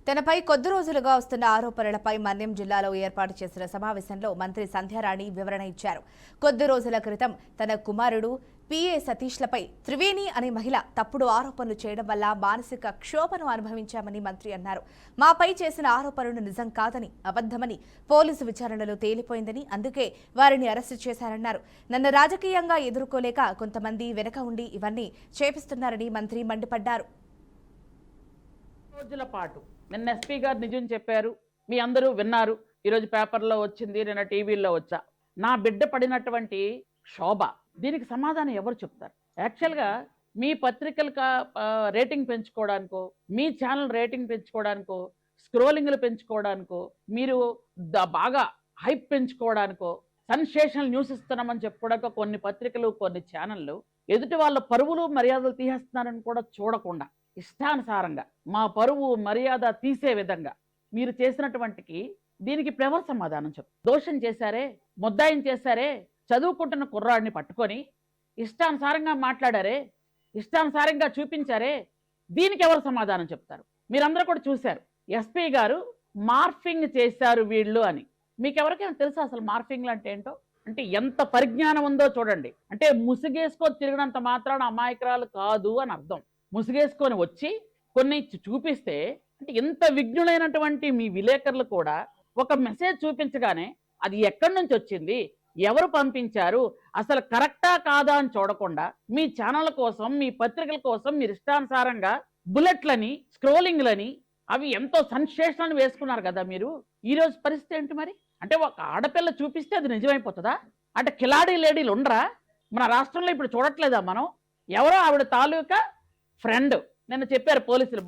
తనపై కొద్ది రోజులుగా వస్తున్న ఆరోపణలపై మన్యం జిల్లాలో ఏర్పాటు చేసిన సమావేశంలో మంత్రి సంధ్యారాణి వివరణ ఇచ్చారు. కొద్ది రోజుల క్రితం తన కుమారుడు పిఏ సతీష్లపై త్రివేణి అనే మహిళ తప్పుడు ఆరోపణలు చేయడం వల్ల మానసిక క్షోభను అనుభవించామని మంత్రి అన్నారు. మాపై చేసిన ఆరోపణలు నిజం కాదని, అబద్ధమని పోలీసు విచారణలో తేలిపోయిందని, అందుకే వారిని అరెస్టు చేశారన్నారు. నన్ను రాజకీయంగా ఎదుర్కోలేక కొంతమంది వెనక ఉండి ఇవన్నీ చేపిస్తున్నారని మంత్రి మండిపడ్డారు. రోజుల పాటు నిన్న ఎస్పీ గారు నిజం చెప్పారు, మీ అందరూ విన్నారు. ఈరోజు పేపర్లో వచ్చింది, నిన్న టీవీల్లో వచ్చా. నా బిడ్డ పడినటువంటి శోభ, దీనికి సమాధానం ఎవరు చెప్తారు? యాక్చువల్గా మీ పత్రికలు రేటింగ్ పెంచుకోవడానికో, మీ ఛానల్ రేటింగ్ పెంచుకోవడానికో, స్క్రోలింగ్లు పెంచుకోవడానికో, మీరు బాగా హైప్ పెంచుకోవడానికో, సెన్సేషనల్ న్యూస్ ఇస్తున్నామని చెప్పుకోవడానికో కొన్ని పత్రికలు, కొన్ని ఛానళ్ళు ఎదుటి వాళ్ళ పరువులు మర్యాదలు తీసేస్తున్నారని కూడా చూడకుండా ఇష్టానుసారంగా మా పరువు మర్యాద తీసే విధంగా మీరు చేసినటువంటికి దీనికి ఎవరు సమాధానం చెప్పు? దోషం చేశారే, ముద్దాయం చేశారే, చదువుకుంటున్న కుర్రాడిని పట్టుకొని ఇష్టానుసారంగా మాట్లాడారే, ఇష్టానుసారంగా చూపించారే, దీనికి ఎవరు సమాధానం చెప్తారు? మీరందరూ కూడా చూశారు, ఎస్పీ గారు మార్ఫింగ్ చేశారు వీళ్ళు అని. మీకు ఎవరికైనా తెలుసా అసలు మార్ఫింగ్లు అంటే ఏంటో? అంటే ఎంత పరిజ్ఞానం ఉందో చూడండి. అంటే ముసుగేసుకొని తిరిగినంత మాత్రాన అమాయకురాలు కాదు అని అర్థం. ముసుగేసుకొని వచ్చి కొన్ని చూపిస్తే, అంటే ఎంత విఘ్నులైనటువంటి మీ విలేకరులు కూడా ఒక మెసేజ్ చూపించగానే అది ఎక్కడి నుంచి వచ్చింది, ఎవరు పంపించారు, అసలు కరెక్టా కాదా అని చూడకుండా మీ ఛానళ్ళ కోసం, మీ పత్రికల కోసం మీరు ఇష్టానుసారంగా బుల్లెట్లని, స్క్రోలింగ్లని అవి ఎంతో సెన్సేషనల్ వేసుకున్నారు కదా మీరు. ఈరోజు పరిస్థితి ఏంటి మరి? అంటే ఒక ఆడపిల్ల చూపిస్తే అది నిజమైపోతుందా? అంటే కిలాడీ లేడీలు ఉండరా మన రాష్ట్రంలో? ఇప్పుడు చూడట్లేదా మనం? ఎవరో ఆవిడ తాలూకా ఫ్రెండ్ నిన్న చెప్పారు పోలీసులు.